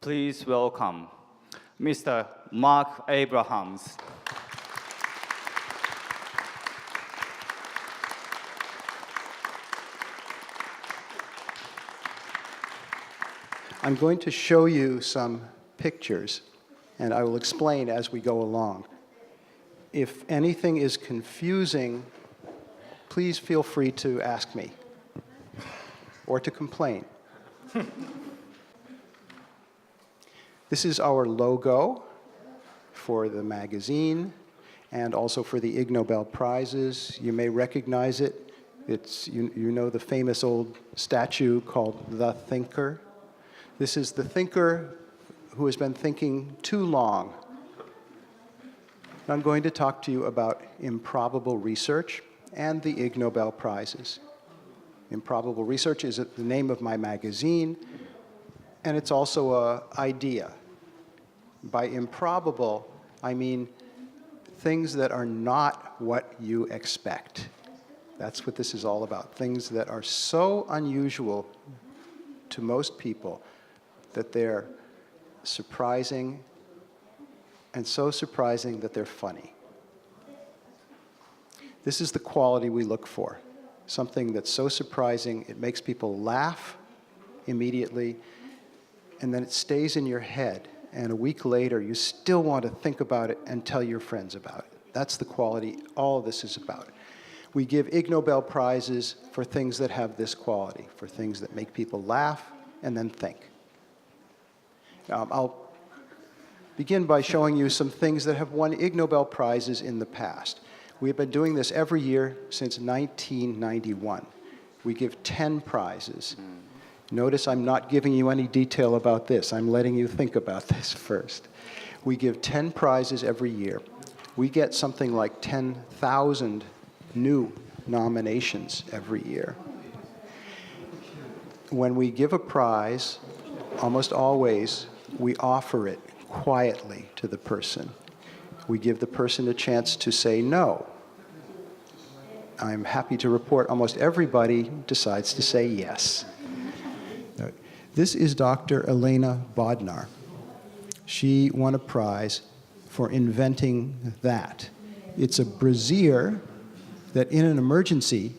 Please welcome Mr. Marc Abrahams. I'm going to show you some pictures, and I will explain as we go along. If anything is confusing, please feel free to ask me or to complain. This is our logo for the magazine and also for the Ig Nobel Prizes. You may recognize it. It's, you know the famous old statue called The Thinker. This is the thinker who has been thinking too long. I'm going to talk to you about improbable research and the Ig Nobel Prizes. Improbable research is the name of my magazine, and it's also an idea. By improbable, I mean things that are not what you expect. That's what this is all about. Things that are so unusual to most people that they're surprising, and so surprising that they're funny. This is the quality we look for. Something that's so surprising, it makes people laugh immediately, and then it stays in your head. And a week later, you still want to think about it and tell your friends about it. That's the quality all of this is about. We give Ig Nobel Prizes for things that have this quality, for things that make people laugh and then think. I'll begin by showing you some things that have won Ig Nobel Prizes in the past. We've been doing this every year since 1991. We give 10 prizes. Notice I'm not giving you any detail about this. I'm letting you think about this first. We give 10 prizes every year. We get something like 10,000 new nominations every year. When we give a prize, almost always, we offer it quietly to the person. We give the person a chance to say no. I'm happy to report almost everybody decides to say yes. This is Dr. Elena Bodnar. She won a prize for inventing that. It's a brassiere that in an emergency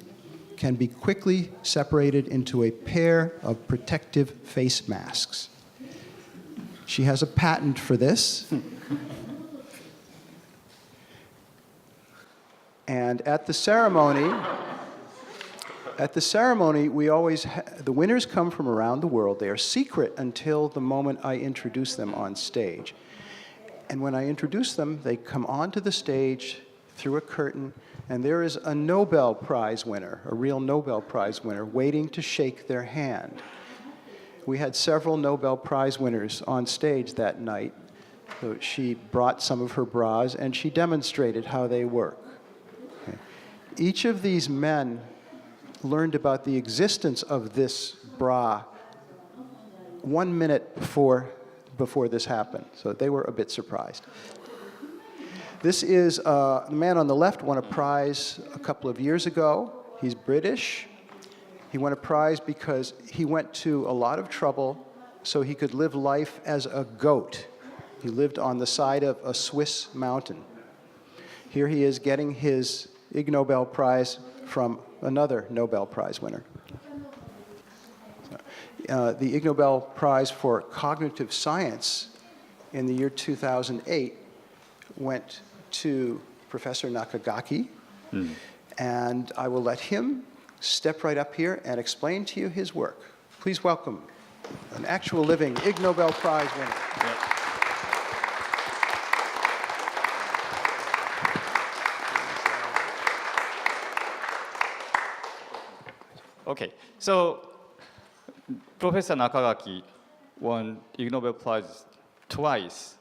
can be quickly separated into a pair of protective face masks. She has a patent for this. And at the ceremony, we always, the winners come from around the world. They are secret until the moment I introduce them on stage. And when I introduce them, they come onto the stage through a curtain, and there is a Nobel Prize winner, a real Nobel Prize winner, waiting to shake their hand. We had several Nobel Prize winners on stage that night. So she brought some of her bras, and she demonstrated how they work. Okay. Each of these men learned about the existence of this bra 1 minute before this happened, so they were a bit surprised. This is the man on the left won a prize a couple of years ago. He's British. He won a prize because he went to a lot of trouble so he could live life as a goat. He lived on the side of a Swiss mountain. Here he is getting his Ig Nobel Prize from another Nobel Prize winner. The Ig Nobel Prize for Cognitive Science in the year 2008 went to Professor Nakagaki, and I will let him step right up here and explain to you his work. Please welcome an actual living Ig Nobel Prize winner. Yep. Okay, so Professor Nakagaki won Ig Nobel Prize twice.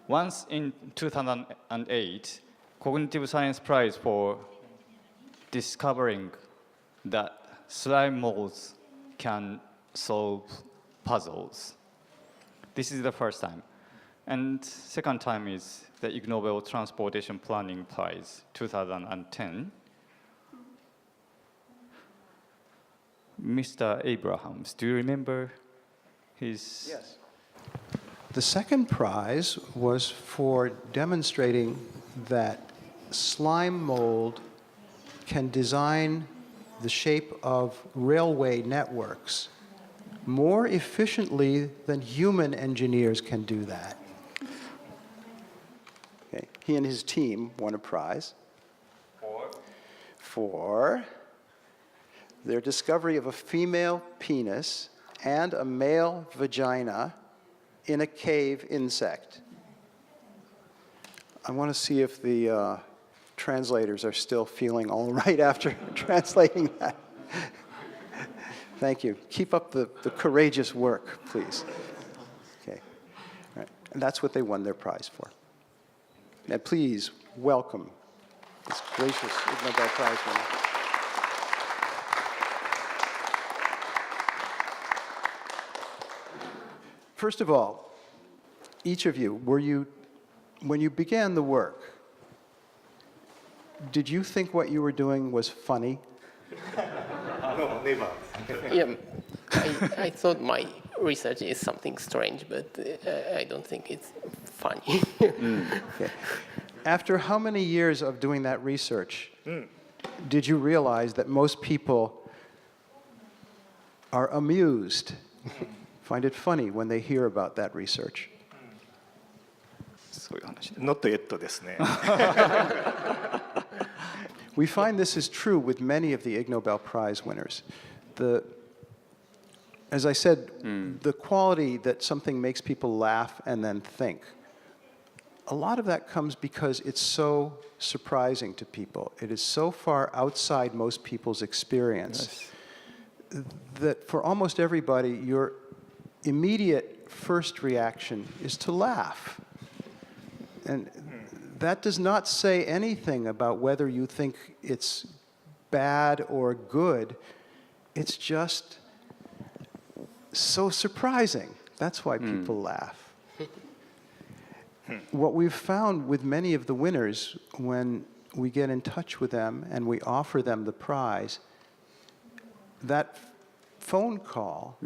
Once in 2008, Cognitive Science Prize for discovering that slime molds can solve puzzles. This is the first time. And second time is the Ig Nobel Transportation Planning Prize, 2010. Mr. Abrahams, do you remember his? Yes. The second prize was for demonstrating that slime mold can design the shape of railway networks more efficiently than human engineers can do that. Okay. He and his team won a prize for their discovery of a female penis and a male vagina in a cave insect. I want to see if the translators are still feeling all right after translating that. Thank you. Keep up the courageous work, please. Okay. All right. And that's what they won their prize for. Now, please welcome this gracious Ig Nobel Prize winner. First of all, each of you, when you began the work, did you think what you were doing was funny? No, never. Yeah, I thought my research is something strange, but I don't think it's funny. Okay. After how many years of doing that research, did you realize that most people are amused, find it funny when they hear about that research? そういう話。 Not yet ですね。 We find this is true with many of the Ig Nobel Prize winners. As I said, the quality that something makes people laugh and then think, a lot of that comes because it's so surprising to people. It is so far outside most people's experience that for almost everybody, your immediate first reaction is to laugh. And that does not say anything about whether you think it's bad or good. It's just so surprising. That's why people laugh. What we've found with many of the winners, when we get in touch with them and we offer them the prize, that phone call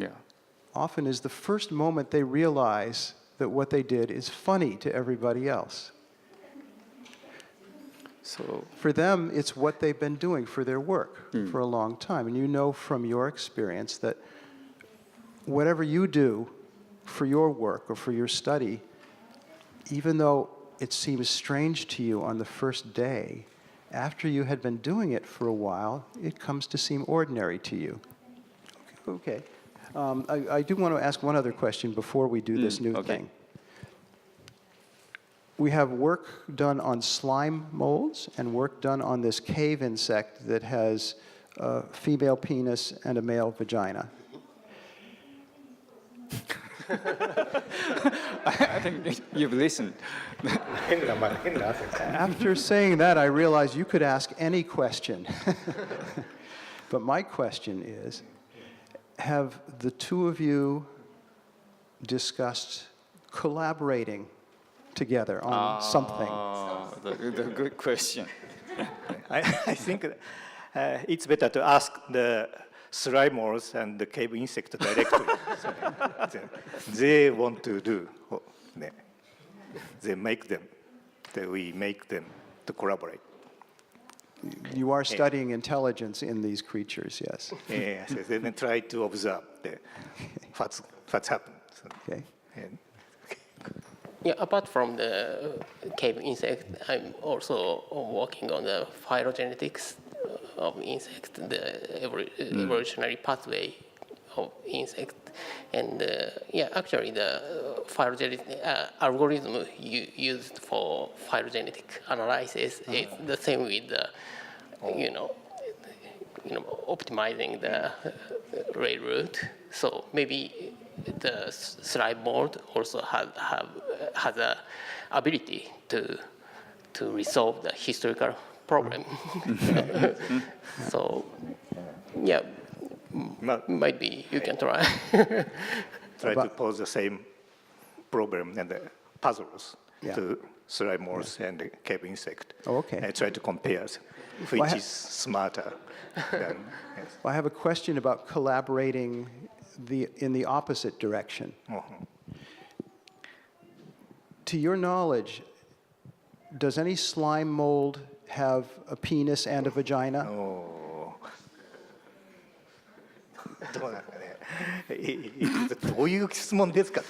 often is the first moment they realize that what they did is funny to everybody else. So, For them, it's what they've been doing for their work for a long time. And you know from your experience that whatever you do for your work or for your study, even though it seems strange to you on the first day, after you had been doing it for a while, it comes to seem ordinary to you. Okay. I do want to ask one other question before we do this new thing. We have work done on slime molds and work done on this cave insect that has a female penis and a male vagina. I think you've listened. After saying that, I realized you could ask any question. But my question is, have the two of you discussed collaborating together on something? The good question. I think it's better to ask the slimers and the cave insect directly. So, they want to do. They make them. We make them to collaborate. You are studying intelligence in these creatures, yes. Yes, then try to observe what's happened. So, Okay. Yeah, apart from the cave insect, I'm also working on the phylogenetics of insect, the evolutionary pathway of insect. And yeah, actually the phylogenetic algorithm used for phylogenetic analysis is the same with the, optimizing the railroad. So maybe the slime mold also has a ability to resolve the historical problem. So yeah, might be you can try. Try to pose the same problem and the puzzles to slimers and the cave insect. Oh, okay. And try to compare which is smarter than. Yes. Well, I have a question about collaborating in the opposite direction. to your knowledge, does any slime mold have a penis and a vagina? どうなんかね。どういう質問ですか。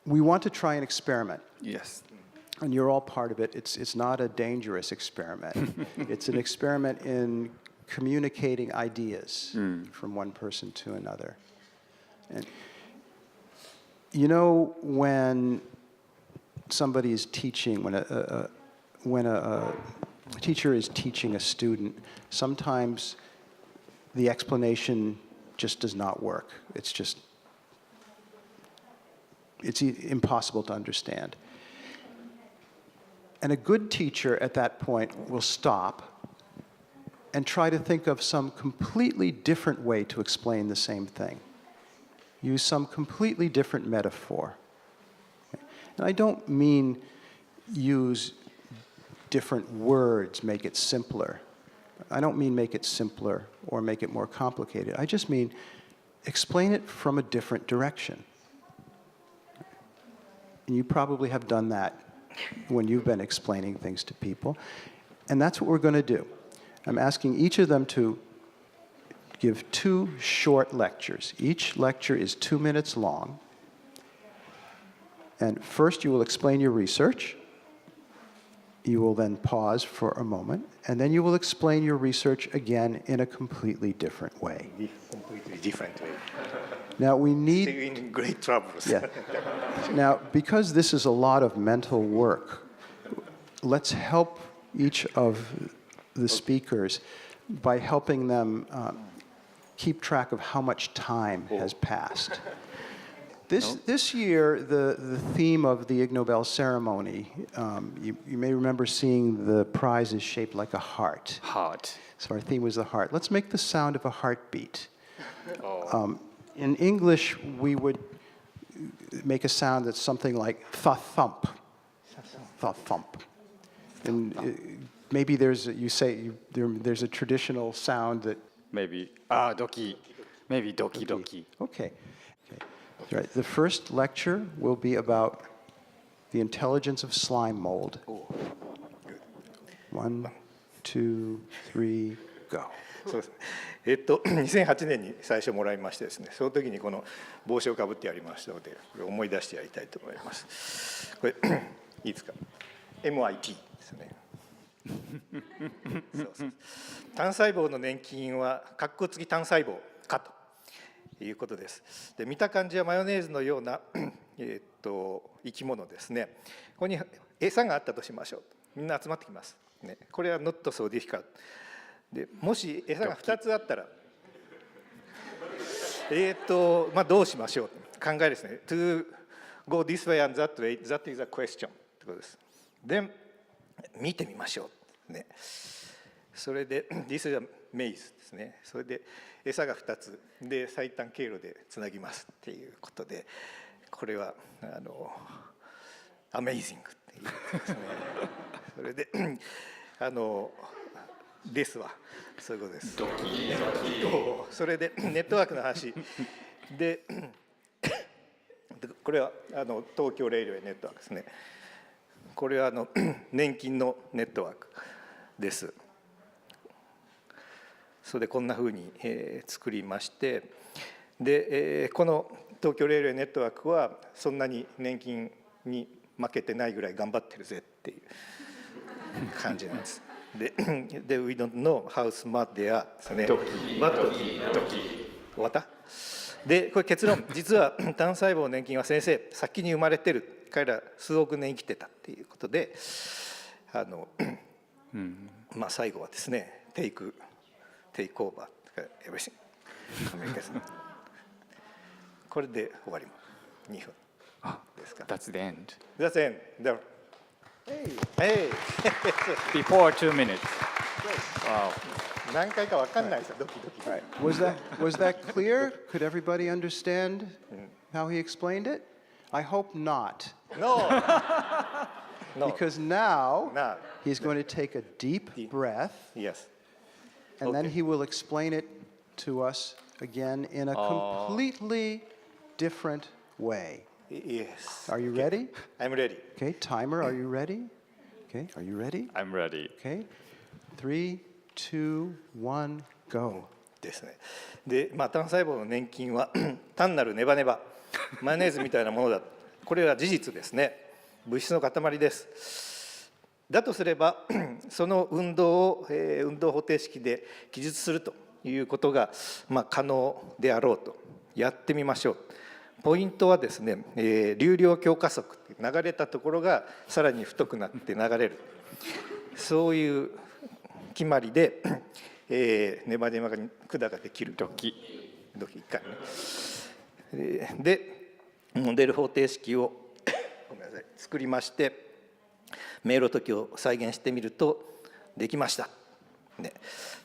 We want to try an experiment. Yes. And you're all part of it. It's not a dangerous experiment. It's an experiment in communicating ideas from one person to another. And you know, when somebody is teaching, when a teacher is teaching a student, sometimes the explanation just does not work. It's impossible to understand. And a good teacher at that point will stop and try to think of some completely different way to explain the same thing. Use some completely different metaphor. And I don't mean use different words, make it simpler. I don't mean make it simpler or make it more complicated. I just mean explain it from a different direction. And you probably have done that when you've been explaining things to people. And that's what we're going to do. I'm asking each of them to give 2 short lectures. Each lecture is 2 minutes long. And first you will explain your research. You will then pause for a moment, and then you will explain your research again in a completely different way. Completely different way. Now we need... Still in great troubles. Yeah. Now, because this is a lot of mental work, let's help each of the speakers by helping them keep track of how much time has passed. This year, the theme of the Ig Nobel ceremony, you may remember seeing the prize is shaped like a heart. Heart. So our theme was the heart. Let's make the sound of a heartbeat. In English, we would make a sound that's something like thump. Thump. And maybe there's a traditional sound that... Maybe doki. Maybe doki doki. Okay. All right. The first lecture will be about the intelligence of slime mold. 1, 2, 3, go. そうです。2008年に最初もらいましてですね、その時にこの帽子をかぶってやりましたので、これ思い出してやりたいと思います。これいいですか。MIT ですね。そう単細胞の粘菌は括弧付き単細胞かということです。で見た感じはマヨネーズのような生き物ですね。ここに餌があったとしましょう。みんな集まってきます。ね、これは not so difficult。でもし餌が2つあったら、どうしましょう考えですね。To go this way and that way, that is a question ってことです。で、見てみましょう。ね、それで This is a maze ですね。それで餌が2つで最短経路でつなぎますっていうことで、これはアメイジングっていうことですね。それでですわ、そういうことです。それでネットワークの話で、これは東京レイルウェイネットワークですね。これは年金のネットワークです。それでこんなふうに作りまして、でこの東京レイルウェイネットワークはそんなに年金に負けてないぐらい頑張ってるぜっていう感じなんです。で、we don't know how smart they are ですね。終わった？で、これ結論、実は単細胞年金は先生、先に生まれてる。彼ら数億年生きてたっていうことで、まあ最後はですね、テイクオーバー、everything。これで終わります。2分ですか。That's the end. That's the end. Hey. Before 2 minutes. Wow. 何回か分かんないですよ、ドキドキ。Was that clear? Could everybody understand how he explained it? I hope not. No. Because now he's going to take a deep breath. Yes. And then he will explain it to us again in a completely different way. Yes. Are you ready? I'm ready. Okay, timer, are you ready? Okay, are you ready? I'm ready. Okay, 3, 2, 1, go. ですね。で、単細胞の粘菌は単なるネバネバ、マヨネーズみたいなものだ。これは事実ですね。物質の塊です。だとすれば、その運動を、運動方程式で記述するということが、可能であろうと。やってみましょう。ポイントはですね、流量強化則、流れたところがさらに太くなって流れる、そういう決まりで、ネバネバに管ができる。ドキ1回ね。で、モデル方程式をごめんなさい作りまして、迷路解きを再現してみるとできました。ね、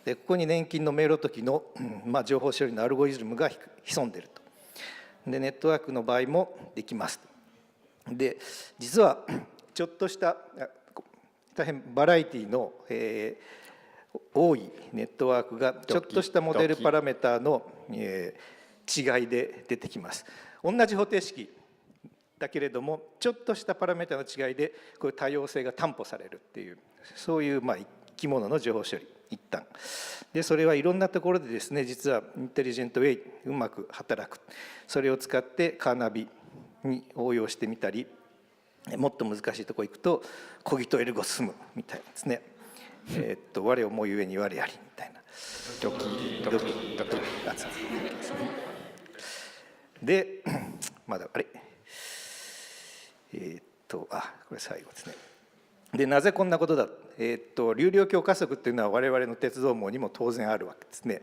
でここに粘菌の迷路解きの、情報処理のアルゴリズムが潜んでいると。でネットワークの場合もできます。で実はちょっとした大変バラエティの、多いネットワークがちょっとしたモデルパラメータの、違いで出てきます。同じ方程式だけれどもちょっとしたパラメータの違いでこういう多様性が担保されるっていう、そういう生き物の情報処理一旦で、それはいろんなところでですね、実はインテリジェントウェイうまく働く。それを使ってカーナビに応用してみたり、もっと難しいところ行くとコギトエルゴスムみたいなですね、我思うゆえに我ありみたいなドキでまだあれこれ最後ですね。でなぜこんなことだ、流量強加速っていうのは我々の鉄道網にも当然あるわけですね。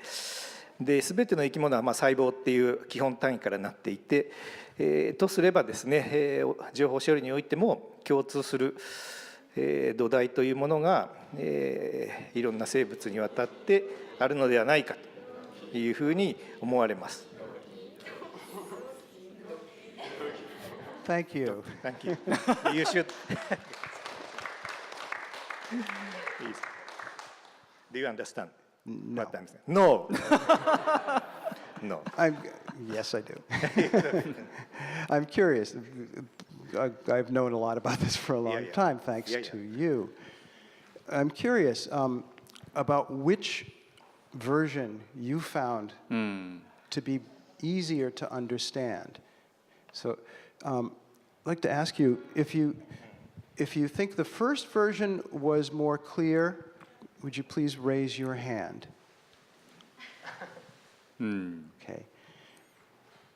で全ての生き物は細胞っていう基本単位からなっていて、とすればですね、情報処理においても共通する、土台というものが、いろんな生物にわたってあるのではないかというふうに思われます。Thank you. Thank you. You should. Do you understand? No. What I'm saying? No. No. Yes, I do. I'm curious. I've known a lot about this for a long time, thanks to you. I'm curious about which version you found to be easier to understand. So I'd like to ask you if you think the first version was more clear, would you please raise your hand? Okay.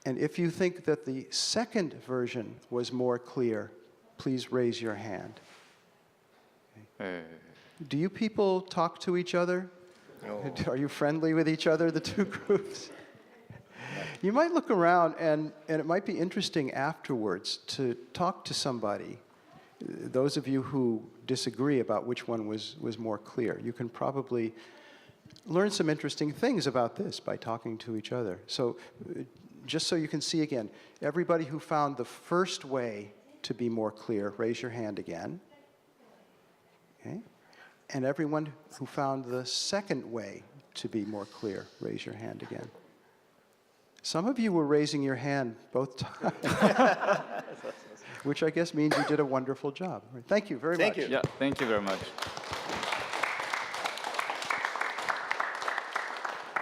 And if you think that the second version was more clear, please raise your hand. Okay. Do you people talk to each other? No. Are you friendly with each other, the two groups? You might look around, and it might be interesting afterwards to talk to somebody. Those of you who disagree about which one was more clear, you can probably learn some interesting things about this by talking to each other. So just so you can see again, everybody who found the first way to be more clear, raise your hand again. Okay? And everyone who found the second way to be more clear, raise your hand again. Some of you were raising your hand both times, which I guess means you did a wonderful job. Thank you very much. Thank you. Yeah, thank you very much.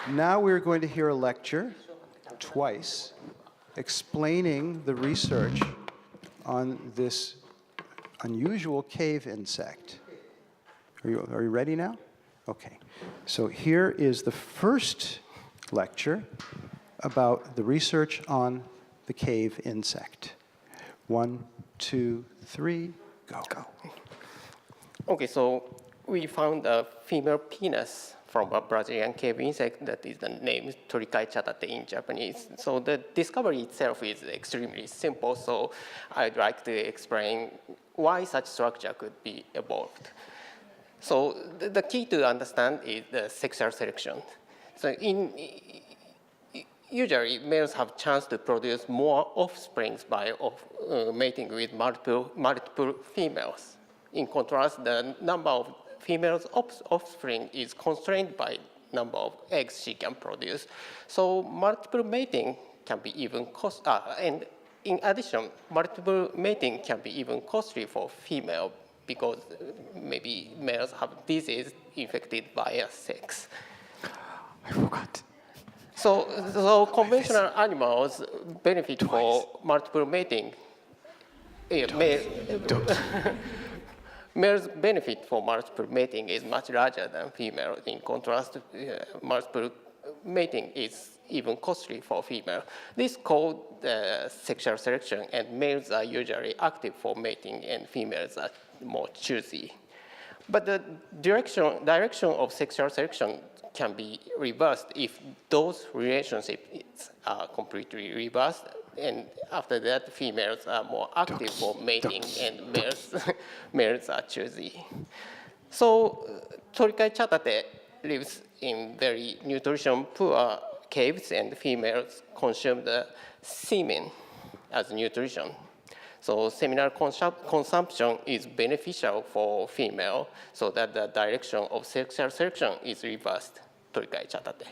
Now we're going to hear a lecture twice explaining the research on this unusual cave insect. Are you ready now? Okay. So here is the first lecture about the research on the cave insect. 1, 2, 3, go. Okay, so we found a female penis from a Brazilian cave insect that is the name Torikai chatate in Japanese. So the discovery itself is extremely simple, so I'd like to explain why such structure could be evolved. So the key to understand is the sexual selection. So usually males have chance to produce more offsprings by mating with multiple females. In contrast, the number of females' offspring is constrained by number of eggs she can produce. So multiple mating can be even and in addition, multiple mating can be even costly for female because maybe males have disease infected by sex. I forgot. So conventional animals benefit for multiple mating. Males' benefit for multiple mating is much larger than female. In contrast, multiple mating is even costly for female. This is called sexual selection, and males are usually active for mating, and females are more choosy. But the direction of sexual selection can be reversed if those relationships are completely reversed, and after that, females are more active for mating, and males are choosy. So Torikai chatate lives in very nutrition-poor caves, and females consume the semen as nutrition. So seminal consumption is beneficial for female, so that the direction of sexual selection is reversed. Torikai chatate.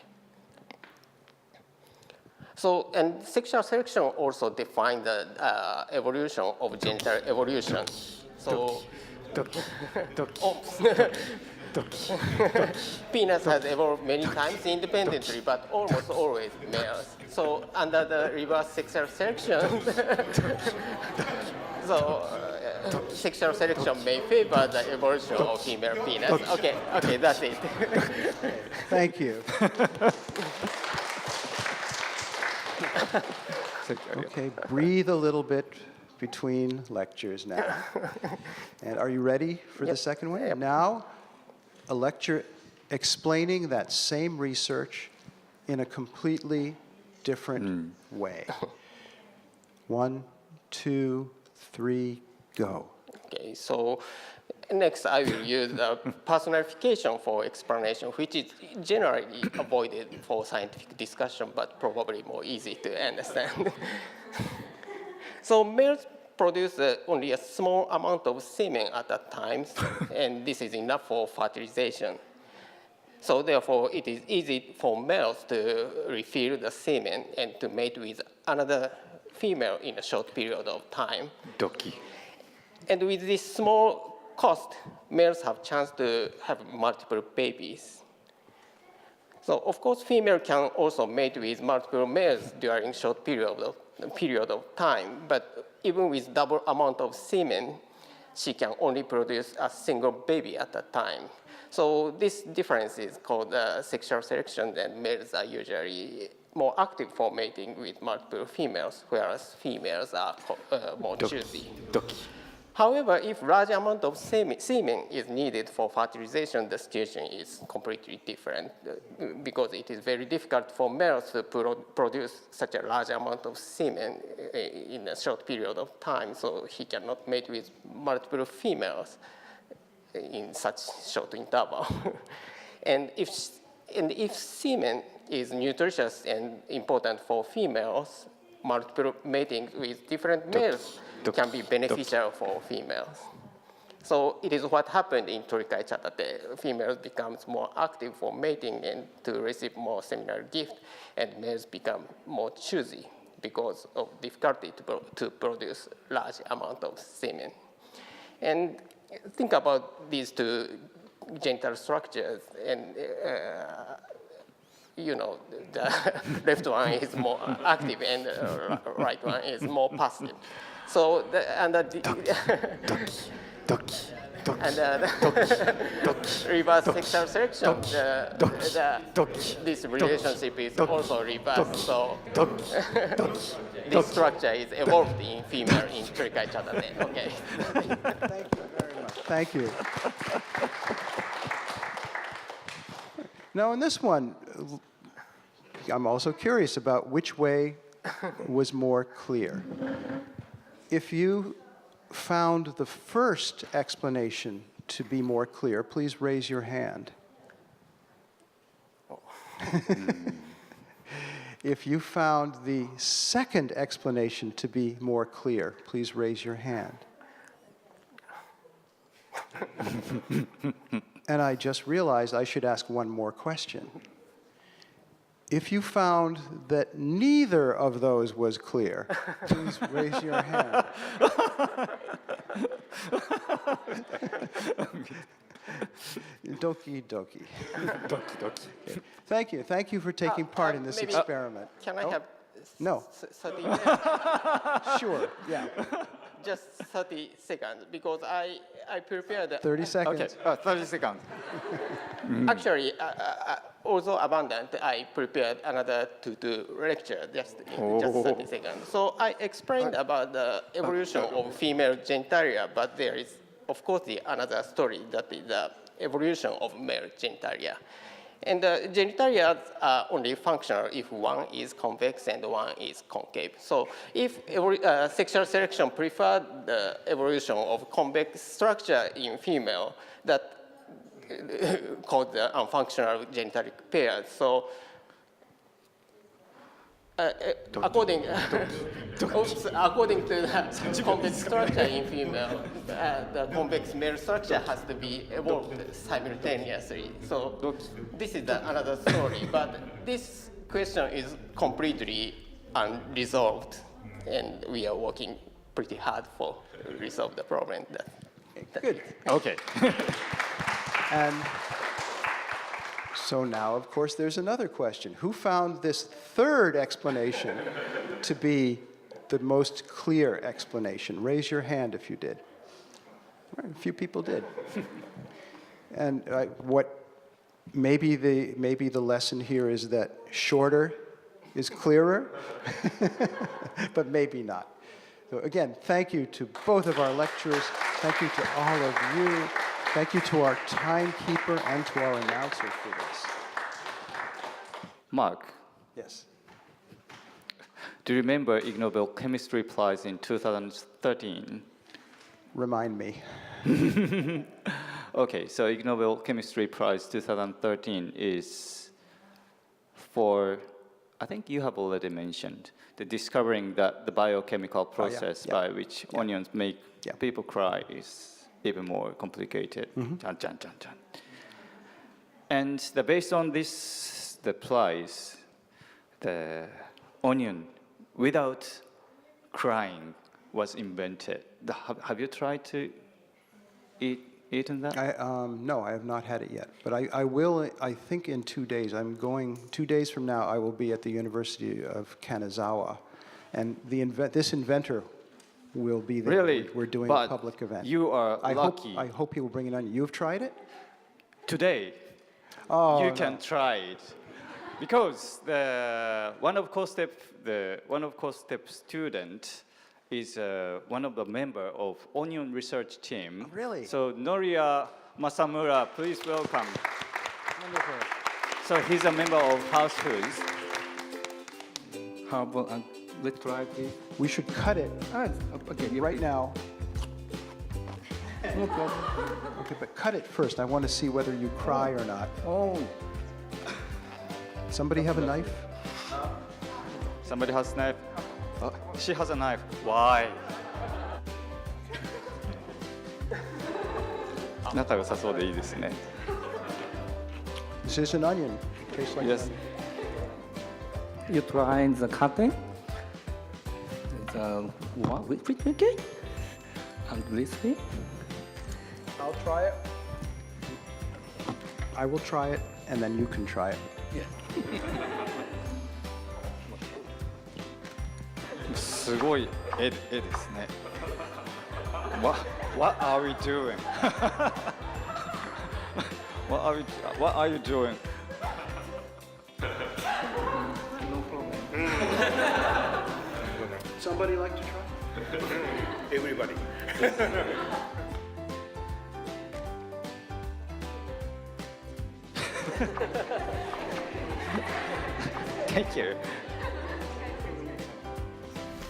So, and sexual selection also defines the evolution of genital evolution. So, penis has evolved many times independently, but almost always males. So, under the reverse sexual selection, sexual selection may favor the evolution of female penis. Okay, that's it. Thank you. Okay, breathe a little bit between lectures now. And are you ready for the second one? Yep. Now, a lecture explaining that same research in a completely different way. 1, 2, 3, go. Okay, so next I will use personification for explanation, which is generally avoided for scientific discussion, but probably more easy to understand. So males produce only a small amount of semen at a time, and this is enough for fertilization. So therefore, it is easy for males to refill the semen and to mate with another female in a short period of time. Doki. And with this small cost, males have chance to have multiple babies. So of course, female can also mate with multiple males during short period of time, but even with double amount of semen, she can only produce a single baby at a time. So this difference is called sexual selection, and males are usually more active for mating with multiple females, whereas females are more choosy. Doki. However, if large amount of semen is needed for fertilization, the situation is completely different because it is very difficult for males to produce such a large amount of semen in a short period of time, so he cannot mate with multiple females in such short interval. And if semen is nutritious and important for females, multiple mating with different males can be beneficial for females. So it is what happened in Torikai chatate. Females become more active for mating and to receive more seminal gift, and males become more choosy because of difficulty to produce large amount of semen. And think about these two genital structures, and you know, the left one is more active and the right one is more passive. So reverse sexual selection, this relationship is also reversed. So this structure is evolved in female in Torikai chatate. Okay. Thank you very much. Thank you. Now, in this one, I'm also curious about which way was more clear. If you found the first explanation to be more clear, please raise your hand. If you found the second explanation to be more clear, please raise your hand. And I just realized I should ask one more question. If you found that neither of those was clear, please raise your hand. Doki doki. Doki doki. Okay. Thank you for taking part in this maybe- experiment. Can I have No. 30 Sure, yeah. just 30 seconds because I prepared 30 seconds. Okay, 30 seconds. actually although abundant I prepared another to lecture just in just 30 seconds. So I explained about the evolution of female genitalia, but there is of course the another story that is the evolution of male genitalia. And the genitalia are only functional if one is convex and one is concave. So if sexual selection preferred the evolution of convex structure in female, that called the unfunctional genitalic pairs. So according to the convex structure in female, the convex male structure has to be evolved simultaneously. So this is another story, but this question is completely unresolved, and we are working pretty hard for resolve the problem. Good. Okay. And so now, of course, there's another question. Who found this third explanation to be the most clear explanation? Raise your hand if you did. All right, a few people did. And maybe the lesson here is that shorter is clearer, but maybe not. So again, thank you to both of our lecturers. Thank you to all of you. Thank you to our timekeeper and to our announcer for this. Marc, Yes. do you remember Ig Nobel Chemistry Prize in 2013? Remind me. Okay, so Ig Nobel Chemistry Prize 2013 is for, I think you have already mentioned, the discovering that the biochemical process by which onions make people cry is even more complicated. Chan, chan, chan, chan. And based on this, the prize, the onion without crying was invented. Have you tried to eaten that? No, I have not had it yet. But I will, I think in 2 days. 2 days from now, I will be at the University of Kanazawa. And this inventor will be there. Really? We're doing But a public event. You are lucky. I hope he will bring it on. You've tried it? Today, you can try it. Because one of CoStep student is one of the member of Onion Research Team. Oh, really? So Noria Masamura, please welcome. Wonderful. So he's a member of House Foods. How about let's try, please? We should cut it Okay, right now. No problem. Okay, but cut it first. I want to see whether you cry or not. Oh, Somebody have a knife? Somebody has a knife. She has a knife. Why? 仲良さそうでいいですね。This is an onion. Tastes like Yes. an onion. you try the cutting. The which okay? And this way. I'll try it. I will try it, and then you can try it. すごい絵ですね。What are we doing? What are you doing? Somebody like to try? Everybody. Thank you.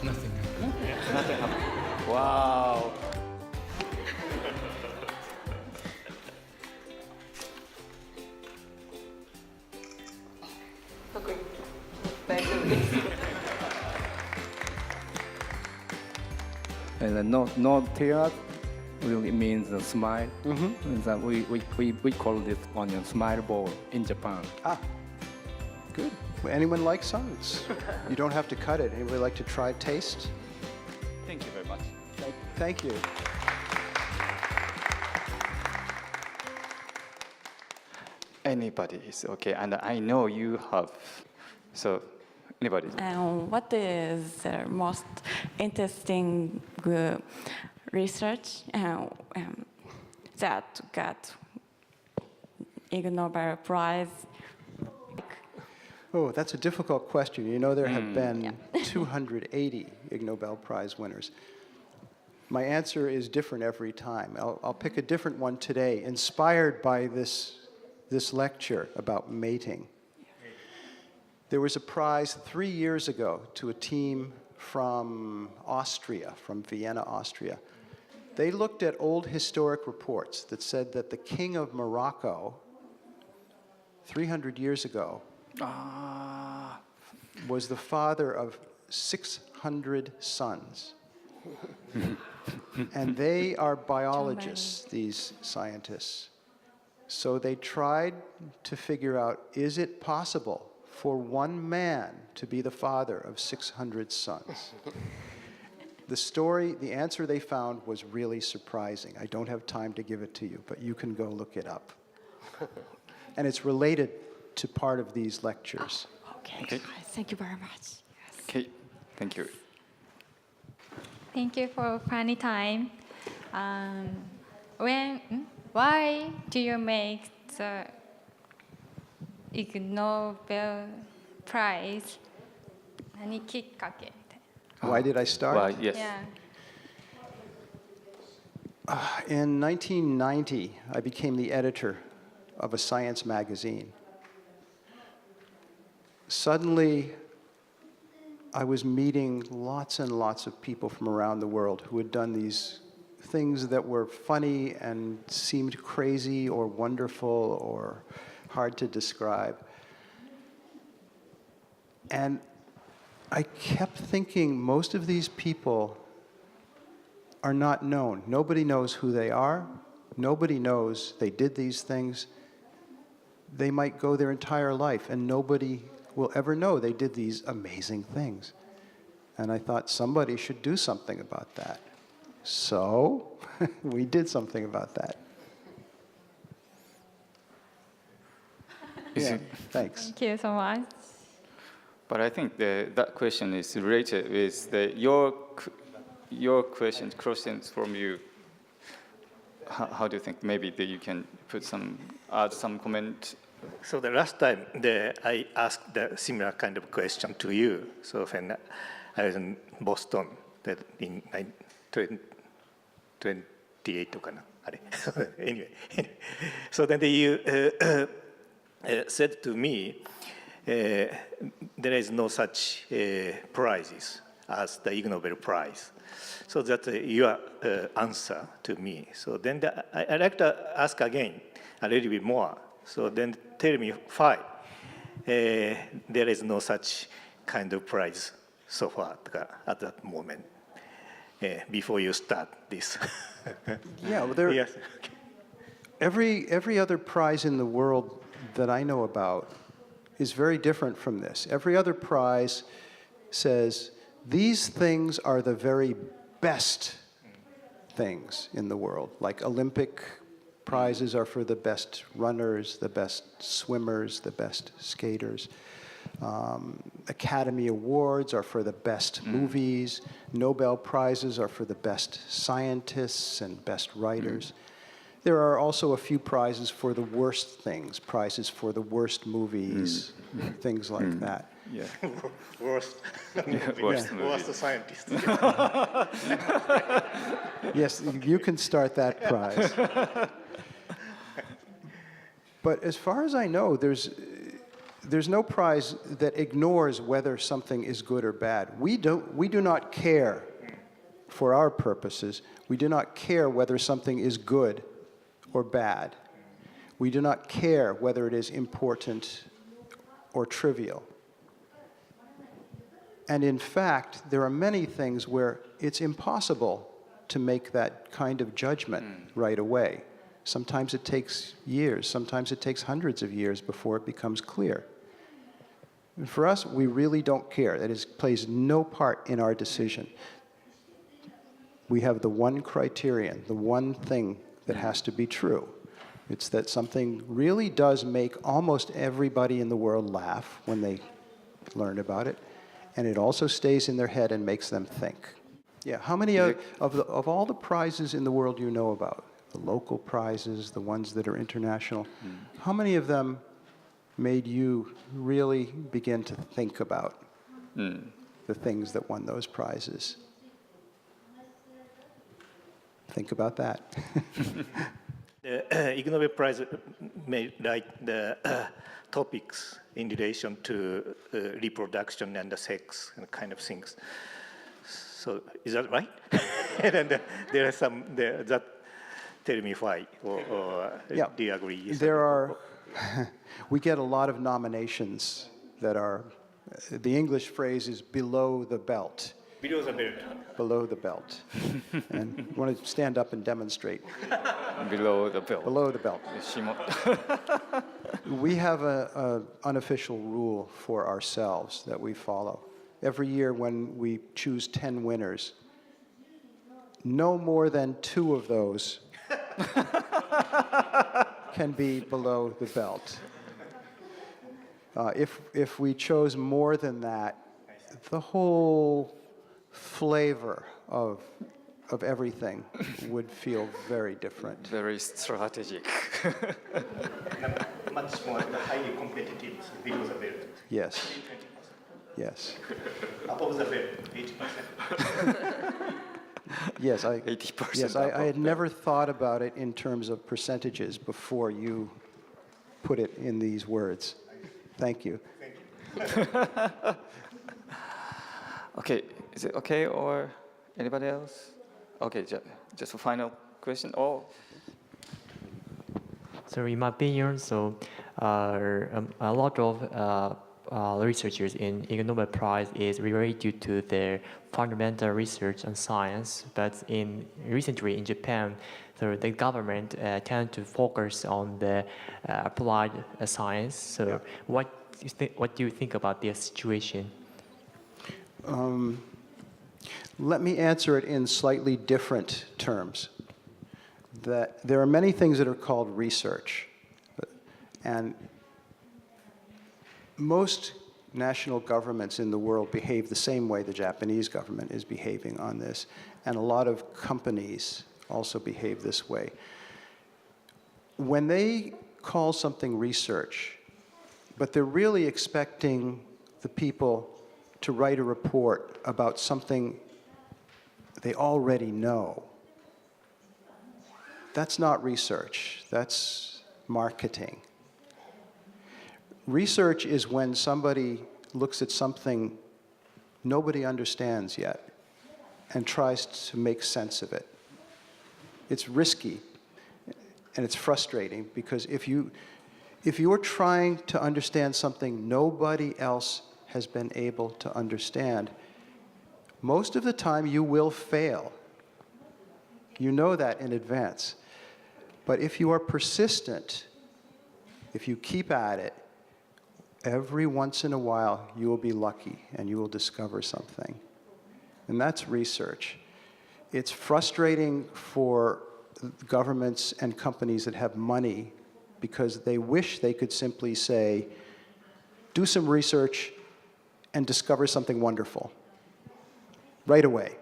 Nothing. Nothing happened. Wow. Okay. Thank you. And no tears really means a smile. And that we call this onion smile ball in Japan. Ah, good. Anyone like some? You don't have to cut it. Anybody like to try taste? Thank you very much. Thank you. Anybody is okay, and I know you have. So, anybody? What is the most interesting research that got Ig Nobel Prize? Oh, that's a difficult question. You know, there have been 280 Ig Nobel Prize winners. My answer is different every time. I'll pick a different one today, inspired by this lecture about mating. There was a prize 3 years ago to a team from Austria, from Vienna, Austria. They looked at old historic reports that said that the king of Morocco, 300 years ago, was the father of 600 sons. And they are biologists, these scientists. So they tried to figure out, is it possible for one man to be the father of 600 sons? The answer they found was really surprising. I don't have time to give it to you, but you can go look it up. And it's related to part of these lectures. Okay. Thank you very much. Yes. Okay, thank you. Thank you for funny time. Why do you make the Ig Nobel Prize? 何きっかけ? Why did I start? Well, yes. Yeah. In 1990, I became the editor of a science magazine. Suddenly, I was meeting lots and lots of people from around the world who had done these things that were funny and seemed crazy or wonderful or hard to describe. And I kept thinking most of these people are not known. Nobody knows who they are. Nobody knows they did these things. They might go their entire life and nobody will ever know they did these amazing things. And I thought somebody should do something about that. So we did something about that. Yeah, thanks. Thank you so much. But I think that question is related with your questions from you. How do you think? Maybe you can add some comment. So the last time I asked the similar kind of question to you. So when I was in Boston in 28 かなあれ anyway. So then you said to me, there is no such prizes as the Ig Nobel Prize. So that's your answer to me. So then I'd like to ask again a little bit more. So then tell me why there is no such kind of prize so far at that moment before you start this. Yeah, well, Yes. every other prize in the world that I know about is very different from this. Every other prize says, these things are the very best things in the world. Like Olympic prizes are for the best runners, the best swimmers, the best skaters. Academy Awards are for the best movies. Nobel Prizes are for the best scientists and best writers. There are also a few prizes for the worst things, prizes for the worst movies, things like that. Yeah. Worst. Worst Worst scientist. Yes, you can start that prize. But as far as I know, there's no prize that ignores whether something is good or bad. We do not care, for our purposes, we do not care whether something is good or bad. We do not care whether it is important or trivial. And in fact, there are many things where it's impossible to make that kind of judgment right away. Sometimes it takes years, sometimes it takes hundreds of years before it becomes clear. For us, we really don't care. That is, plays no part in our decision. We have the one criterion, the one thing that has to be true. It's that something really does make almost everybody in the world laugh when they learn about it, and it also stays in their head and makes them think. Yeah, how many of all the prizes in the world you know about, the local prizes, the ones that are international, how many of them made you really begin to think about the things that won those prizes? Think about that. The Ig Nobel Prize may like the topics in relation to reproduction and the sex and kind of things. So is that right? And there are some that tell me why, or Yeah. do you agree? There are, we get a lot of nominations that are, the English phrase is below the belt. Below the belt. Below the belt. And you want to stand up and demonstrate. Below the belt. Below the belt. Shimo. We have an unofficial rule for ourselves that we follow. Every year when we choose 10 winners, no more than 2 of those can be below the belt. If we chose more than that, the whole flavor of everything would feel very different. Very strategic. Much more highly competitive below the belt. Yes. Yes. Above the belt, 80%. Yes, 80% yes, I had above never thought about it in terms of percentages before you put it in these words. Thank you. Okay, is it okay, or anybody else? Okay, just a final question. Oh, So in my opinion, a lot of researchers in Ig Nobel Prize is related to their fundamental research and science. But recently in Japan, so the government tend to focus on the applied science. So Yeah. what do you think about this situation? Let me answer it in slightly different terms. That there are many things that are called research, and most national governments in the world behave the same way the Japanese government is behaving on this, and a lot of companies also behave this way. When they call something research, but they're really expecting the people to write a report about something they already know, that's not research, that's marketing. Research is when somebody looks at something nobody understands yet and tries to make sense of it. It's risky and it's frustrating because if you're trying to understand something nobody else has been able to understand, most of the time you will fail. You know that in advance. But if you are persistent, if you keep at it, every once in a while you will be lucky and you will discover something. And that's research. It's frustrating for governments and companies that have money because they wish they could simply say, do some research and discover something wonderful right away.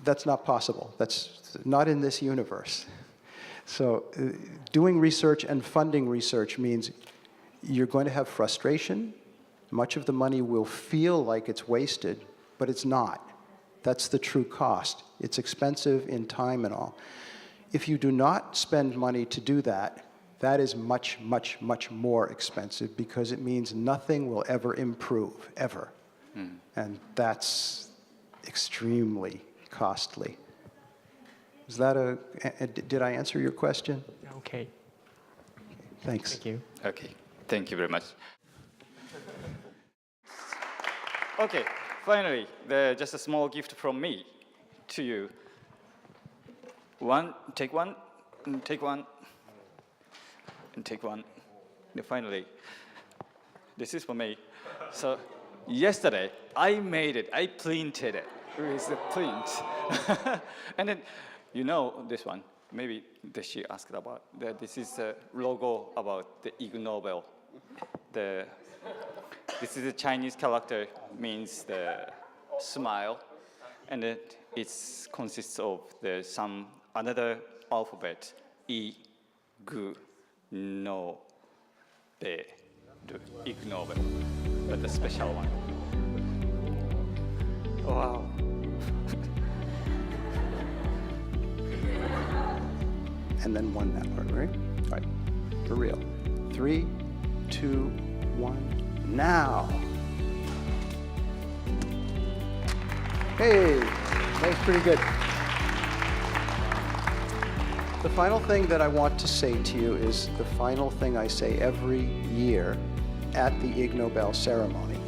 That's not possible. That's not in this universe. So doing research and funding research means you're going to have frustration. Much of the money will feel like it's wasted, but it's not. That's the true cost. It's expensive in time and all. If you do not spend money to do that, that is much, much, much more expensive because it means nothing will ever improve, ever. And that's extremely costly. Is that did I answer your question? Okay. Thanks. Thank you. okay. Thank you very much. Okay, finally, just a small gift from me to you. Take one, and take one, and take one. And finally, This is for me. So yesterday, I made it. I printed it with the print. And then, you know this one. Maybe she asked about that. This is a logo about the Ig Nobel. This is a Chinese character, means the smile, and it consists of some another alphabet, Ig No Be, Ig Nobel, but the special one. Wow. And then one that one, right? All right, for real. 3, 2, 1, now. Hey, that was pretty good. The final thing that I want to say to you is the final thing I say every year at the Ig Nobel ceremony.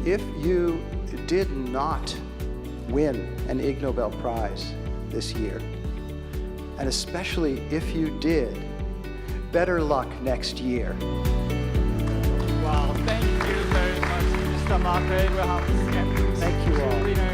If you did not win an Ig Nobel Prize this year, and especially if you did, better luck next year. Wow, thank you very much, Mr. Marc Abrahams. Thank you all.